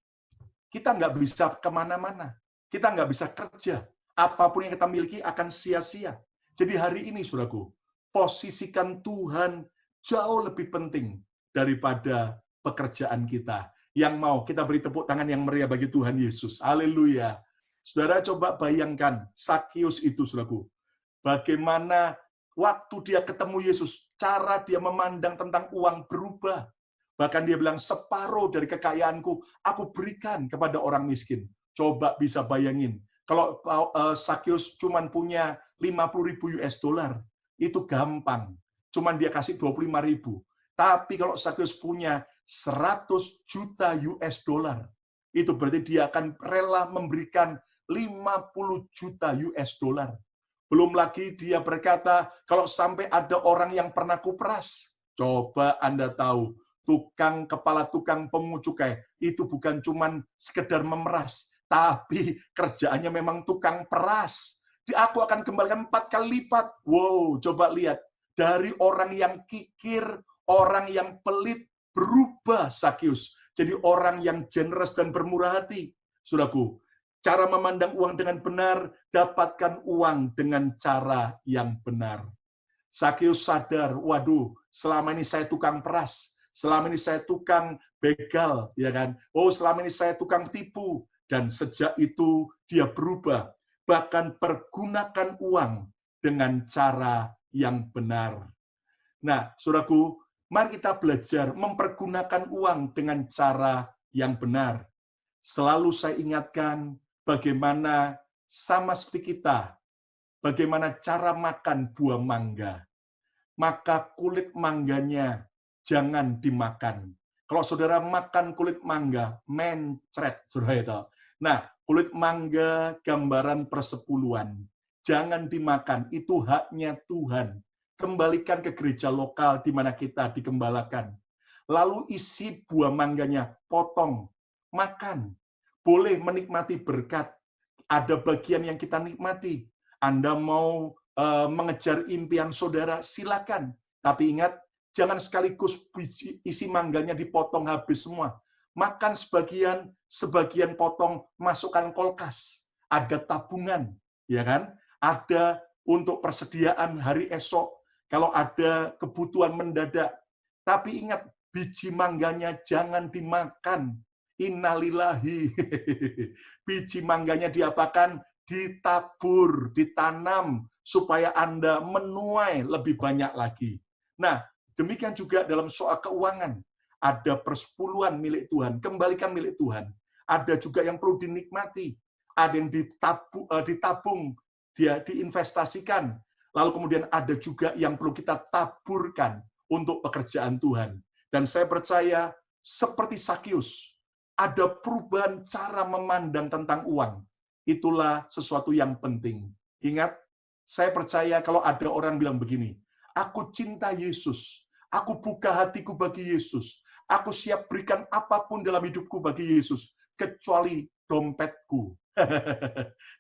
kita nggak bisa kemana-mana. Kita nggak bisa kerja. Apapun yang kita miliki akan sia-sia. Jadi hari ini, saudaraku, posisikan Tuhan jauh lebih penting daripada pekerjaan kita. Yang mau kita beri tepuk tangan yang meriah bagi Tuhan Yesus. Haleluya. Saudara coba bayangkan Sakius itu, saudaraku. Bagaimana waktu dia ketemu Yesus, cara dia memandang tentang uang berubah. Bahkan dia bilang, separuh dari kekayaanku, aku berikan kepada orang miskin. Coba bisa bayangin. Kalau Sakius cuma punya 50.000 US dollar, itu gampang. Cuman dia kasih 25.000. Tapi kalau Sakius punya 100 juta US dollar, itu berarti dia akan rela memberikan 50 juta US dollar. Belum lagi dia berkata, kalau sampai ada orang yang pernah kuperas, coba Anda tahu, kepala tukang pemungut cukai, itu bukan cuman sekedar memeras, tapi kerjaannya memang tukang peras. Aku akan kembalikan 4 kali lipat. Wow, coba lihat. Dari orang yang kikir, orang yang pelit, berubah Sakius. Jadi orang yang generous dan bermurah hati. Saudaraku, cara memandang uang dengan benar, dapatkan uang dengan cara yang benar. Sakius sadar, waduh, selama ini saya tukang peras, selama ini saya tukang begal, ya kan? Oh, selama ini saya tukang tipu. Dan sejak itu dia berubah, bahkan pergunakan uang dengan cara yang benar. Nah, saudaraku, mari kita belajar mempergunakan uang dengan cara yang benar. Selalu saya ingatkan bagaimana sama seperti kita, bagaimana cara makan buah mangga. Maka kulit mangganya jangan dimakan. Kalau saudara makan kulit mangga, mencret, saudara itu. Nah, kulit mangga gambaran persepuluhan. Jangan dimakan, itu haknya Tuhan. Kembalikan ke gereja lokal di mana kita dikembalakan. Lalu isi buah mangganya, potong, makan. Boleh menikmati berkat. Ada bagian yang kita nikmati. Anda mau mengejar impian saudara, silakan. Tapi ingat, jangan sekaligus isi mangganya dipotong habis semua. Makan sebagian potong, masukkan kulkas. Ada tabungan, ya kan? Ada untuk persediaan hari esok. Kalau ada kebutuhan mendadak. Tapi ingat, biji mangganya jangan dimakan. Innalillahi. Biji mangganya diapakan? Ditabur, ditanam, supaya Anda menuai lebih banyak lagi. Nah, demikian juga dalam soal keuangan. Ada persepuluhan milik Tuhan, kembalikan milik Tuhan. Ada juga yang perlu dinikmati. Ada yang ditabung, dia diinvestasikan. Lalu kemudian ada juga yang perlu kita taburkan untuk pekerjaan Tuhan. Dan saya percaya, seperti Sakius, ada perubahan cara memandang tentang uang. Itulah sesuatu yang penting. Ingat, saya percaya kalau ada orang bilang begini, aku cinta Yesus, aku buka hatiku bagi Yesus, aku siap berikan apapun dalam hidupku bagi Yesus, kecuali dompetku.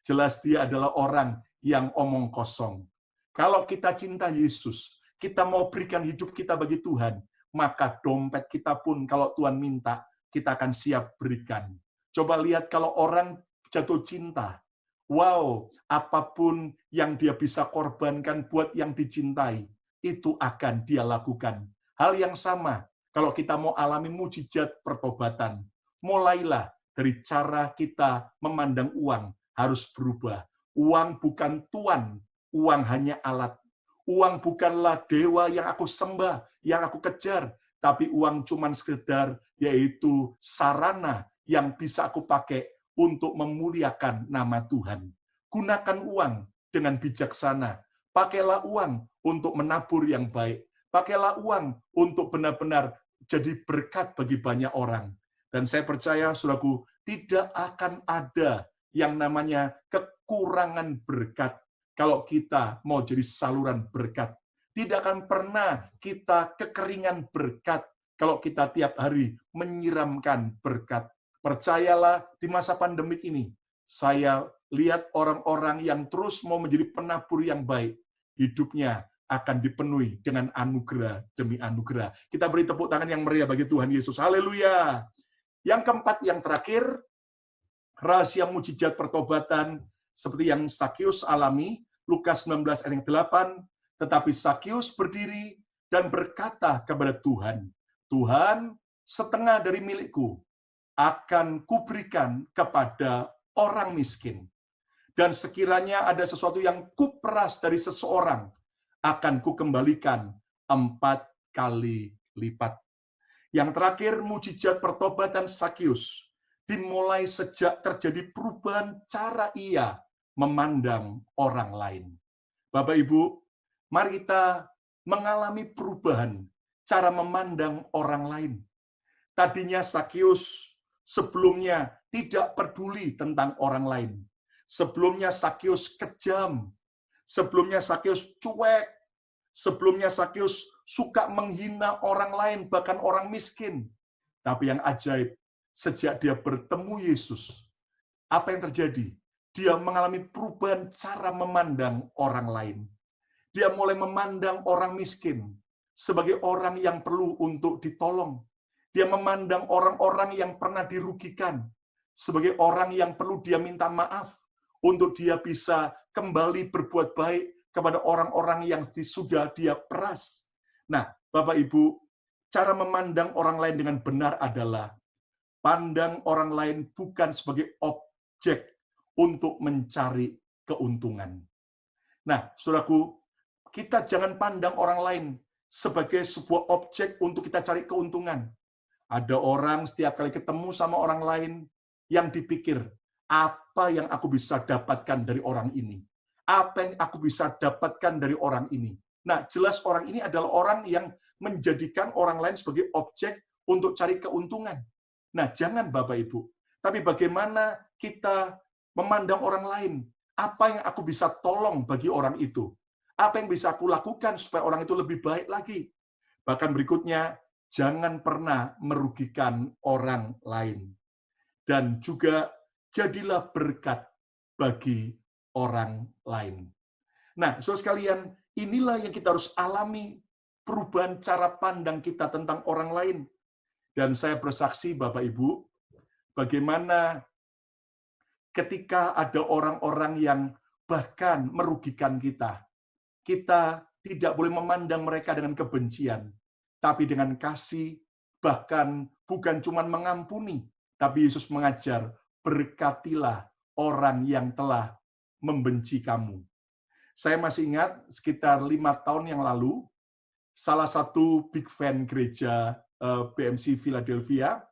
Jelas dia adalah orang yang omong kosong. Kalau kita cinta Yesus, kita mau berikan hidup kita bagi Tuhan, maka dompet kita pun kalau Tuhan minta, kita akan siap berikan. Coba lihat kalau orang jatuh cinta. Wow, apapun yang dia bisa korbankan buat yang dicintai, itu akan dia lakukan. Hal yang sama, kalau kita mau alami mujizat pertobatan, mulailah dari cara kita memandang uang harus berubah. Uang bukan Tuhan, uang hanya alat. Uang bukanlah dewa yang aku sembah, yang aku kejar, tapi uang cuman sekedar yaitu sarana yang bisa aku pakai untuk memuliakan nama Tuhan. Gunakan uang dengan bijaksana. Pakailah uang untuk menabur yang baik. Pakailah uang untuk benar-benar jadi berkat bagi banyak orang. Dan saya percaya, saudaraku, tidak akan ada yang namanya kekurangan berkat kalau kita mau jadi saluran berkat. Tidak akan pernah kita kekeringan berkat kalau kita tiap hari menyiramkan berkat. Percayalah, di masa pandemik ini, saya lihat orang-orang yang terus mau menjadi penabur yang baik, hidupnya akan dipenuhi dengan anugerah demi anugerah. Kita beri tepuk tangan yang meriah bagi Tuhan Yesus. Haleluya. Yang keempat, yang terakhir, rahasia mujizat pertobatan seperti yang Sakius alami, Lukas 19 ayat 8, tetapi Sakius berdiri dan berkata kepada Tuhan, Tuhan, setengah dari milikku akan kuberikan kepada orang miskin. Dan sekiranya ada sesuatu yang kuperas dari seseorang, akan kukembalikan 4 kali lipat. Yang terakhir, mujizat pertobatan Sakius dimulai sejak terjadi perubahan cara ia memandang orang lain. Bapak Ibu, mari kita mengalami perubahan cara memandang orang lain. Tadinya Sakius sebelumnya tidak peduli tentang orang lain. Sebelumnya Sakius kejam. Sebelumnya Sakius cuek. Sebelumnya Sakius suka menghina orang lain, bahkan orang miskin. Tapi yang ajaib, sejak dia bertemu Yesus, apa yang terjadi? Dia mengalami perubahan cara memandang orang lain. Dia mulai memandang orang miskin sebagai orang yang perlu untuk ditolong. Dia memandang orang-orang yang pernah dirugikan sebagai orang yang perlu dia minta maaf untuk dia bisa kembali berbuat baik kepada orang-orang yang sudah dia peras. Nah, Bapak Ibu, cara memandang orang lain dengan benar adalah Pandang orang lain bukan sebagai objek untuk mencari keuntungan. Nah, saudaraku, kita jangan pandang orang lain sebagai sebuah objek untuk kita cari keuntungan. Ada orang setiap kali ketemu sama orang lain yang dipikir, apa yang aku bisa dapatkan dari orang ini? Apa yang aku bisa dapatkan dari orang ini? Nah, jelas orang ini adalah orang yang menjadikan orang lain sebagai objek untuk cari keuntungan. Nah, jangan Bapak Ibu. Tapi bagaimana kita memandang orang lain? Apa yang aku bisa tolong bagi orang itu? Apa yang bisa aku lakukan supaya orang itu lebih baik lagi? Bahkan berikutnya, jangan pernah merugikan orang lain. Dan juga jadilah berkat bagi orang lain. Nah, saudara sekalian, inilah yang kita harus alami, perubahan cara pandang kita tentang orang lain. Dan saya bersaksi, Bapak Ibu, bagaimana ketika ada orang-orang yang bahkan merugikan kita, kita tidak boleh memandang mereka dengan kebencian, tapi dengan kasih, bahkan bukan cuma mengampuni, tapi Yesus mengajar, berkatilah orang yang telah membenci kamu. Saya masih ingat sekitar 5 tahun yang lalu, salah satu big fan gereja BMC Philadelphia,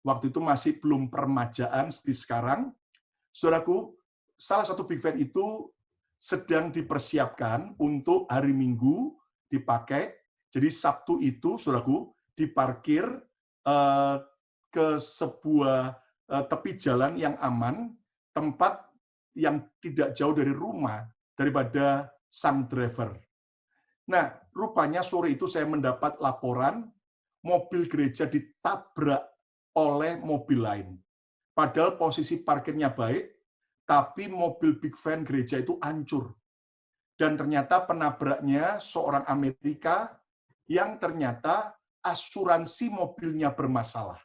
waktu itu masih belum permajaan seperti sekarang, saudaraku, salah satu big fan itu sedang dipersiapkan untuk hari Minggu dipakai. Jadi Sabtu itu, saudaraku, diparkir ke sebuah tepi jalan yang aman, tempat yang tidak jauh dari rumah daripada sang driver. Nah, rupanya sore itu saya mendapat laporan mobil gereja ditabrak oleh mobil lain. Padahal posisi parkirnya baik, tapi mobil big van gereja itu hancur. Dan ternyata penabraknya seorang Amerika yang ternyata asuransi mobilnya bermasalah.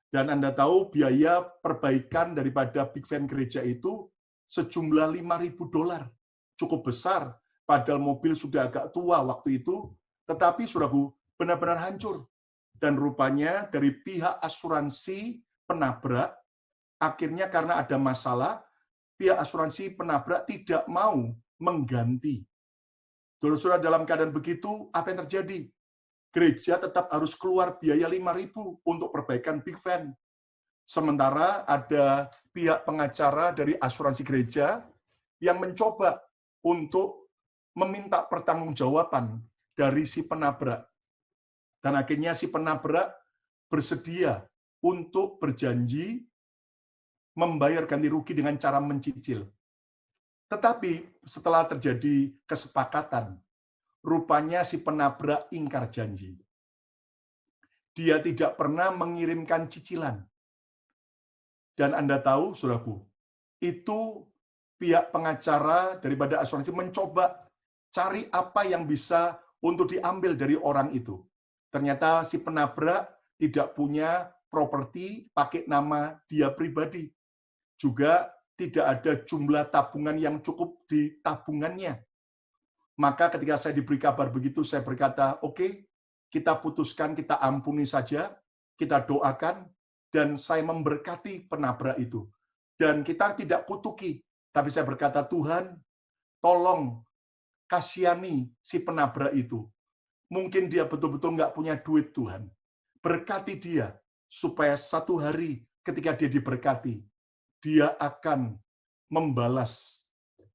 Dan Anda tahu biaya perbaikan daripada big van gereja itu sejumlah $5.000. Cukup besar, padahal mobil sudah agak tua waktu itu, tetapi saudaraku, benar-benar hancur. Dan rupanya dari pihak asuransi penabrak, akhirnya karena ada masalah, pihak asuransi penabrak tidak mau mengganti. Saudara-saudara, dalam keadaan begitu, apa yang terjadi? Gereja tetap harus keluar biaya $5.000 untuk perbaikan big van. Sementara ada pihak pengacara dari asuransi gereja yang mencoba untuk meminta pertanggungjawaban dari si penabrak. Dan akhirnya si penabrak bersedia untuk berjanji membayar ganti rugi dengan cara mencicil. Tetapi setelah terjadi kesepakatan, rupanya si penabrak ingkar janji. Dia tidak pernah mengirimkan cicilan. Dan Anda tahu, saudaraku, itu pihak pengacara daripada asuransi mencoba cari apa yang bisa untuk diambil dari orang itu. Ternyata si penabrak tidak punya properti pakai nama dia pribadi. Juga tidak ada jumlah tabungan yang cukup di tabungannya. Maka ketika saya diberi kabar begitu, saya berkata, oke, kita putuskan, kita ampuni saja, kita doakan, dan saya memberkati penabrak itu. Dan kita tidak kutuki, tapi saya berkata, Tuhan, tolong kasihani si penabrak itu. Mungkin dia betul-betul nggak punya duit, Tuhan. Berkati dia, supaya satu hari ketika dia diberkati, dia akan membalas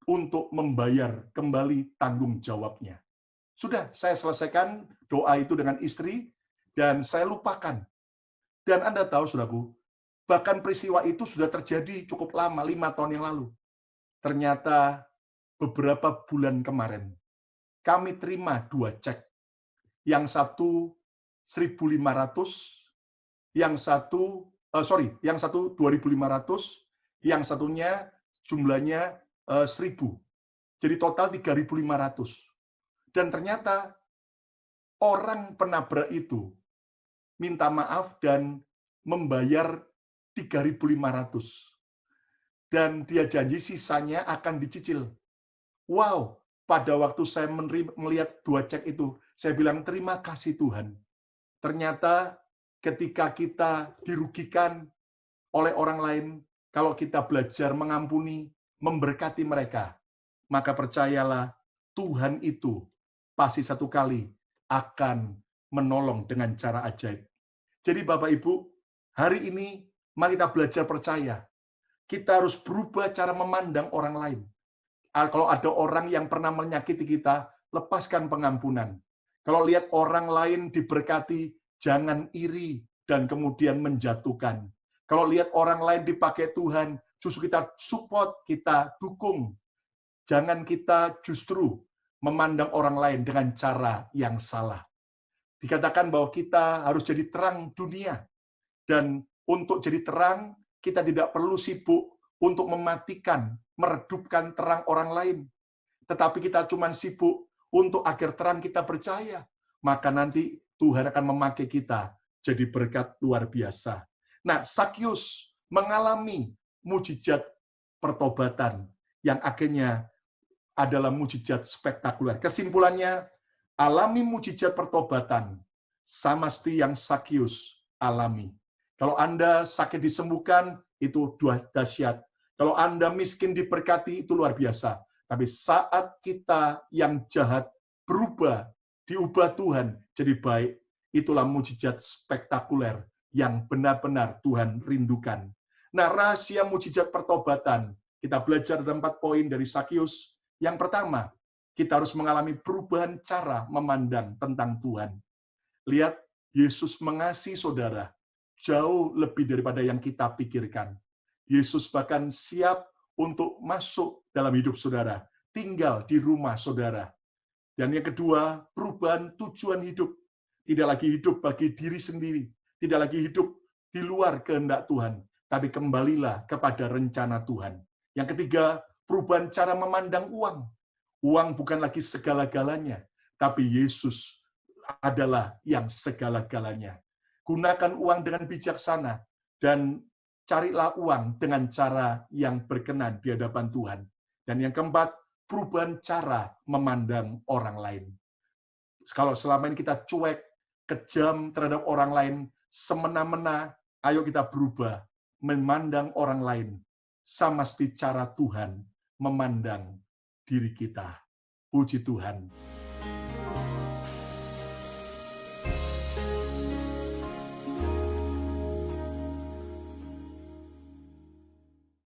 untuk membayar kembali tanggung jawabnya. Sudah, saya selesaikan doa itu dengan istri, dan saya lupakan. Dan Anda tahu, saudaraku, bahkan peristiwa itu sudah terjadi cukup lama, 5 tahun yang lalu. Ternyata beberapa bulan kemarin, kami terima 2 cek. Yang satu 1.500, yang satu 2.500, yang satunya jumlahnya 1.000. Jadi total 3.500. Dan ternyata orang penabrak itu minta maaf dan membayar 3.500. Dan dia janji sisanya akan dicicil. Wow, pada waktu saya melihat 2 cek itu, saya bilang terima kasih Tuhan. Ternyata ketika kita dirugikan oleh orang lain, kalau kita belajar mengampuni, memberkati mereka, maka percayalah Tuhan itu pasti satu kali akan menolong dengan cara ajaib. Jadi Bapak Ibu, hari ini mari kita belajar percaya. Kita harus berubah cara memandang orang lain. Kalau ada orang yang pernah menyakiti kita, lepaskan pengampunan. Kalau lihat orang lain diberkati, jangan iri dan kemudian menjatuhkan. Kalau lihat orang lain dipakai Tuhan, justru kita support, kita dukung. Jangan kita justru memandang orang lain dengan cara yang salah. Dikatakan bahwa kita harus jadi terang dunia. Dan untuk jadi terang, kita tidak perlu sibuk untuk mematikan, meredupkan terang orang lain. Tetapi kita cuma sibuk untuk agar terang kita percaya. Maka nanti Tuhan akan memakai kita jadi berkat luar biasa. Nah, Sakyus mengalami mujizat pertobatan yang akhirnya adalah mujizat spektakuler. Kesimpulannya, alami mujizat pertobatan sama seperti yang Sakyus alami. Kalau Anda sakit disembuhkan, itu dahsyat. Kalau Anda miskin diberkati, itu luar biasa. Tapi saat kita yang jahat berubah, diubah Tuhan jadi baik, itulah mujizat spektakuler yang benar-benar Tuhan rindukan. Nah, rahasia mujizat pertobatan, kita belajar ada 4 poin dari Sakyus. Yang pertama, kita harus mengalami perubahan cara memandang tentang Tuhan. Lihat, Yesus mengasihi saudara jauh lebih daripada yang kita pikirkan. Yesus bahkan siap untuk masuk dalam hidup saudara, tinggal di rumah saudara. Dan yang kedua, perubahan tujuan hidup. Tidak lagi hidup bagi diri sendiri, tidak lagi hidup di luar kehendak Tuhan, tapi kembalilah kepada rencana Tuhan. Yang ketiga, perubahan cara memandang uang. Uang bukan lagi segala-galanya, tapi Yesus adalah yang segala-galanya. Gunakan uang dengan bijaksana dan carilah uang dengan cara yang berkenan di hadapan Tuhan. Dan yang keempat, perubahan cara memandang orang lain. Kalau selama ini kita cuek, kejam terhadap orang lain, semena-mena, ayo kita berubah, memandang orang lain sama seperti cara Tuhan memandang diri kita. Puji Tuhan.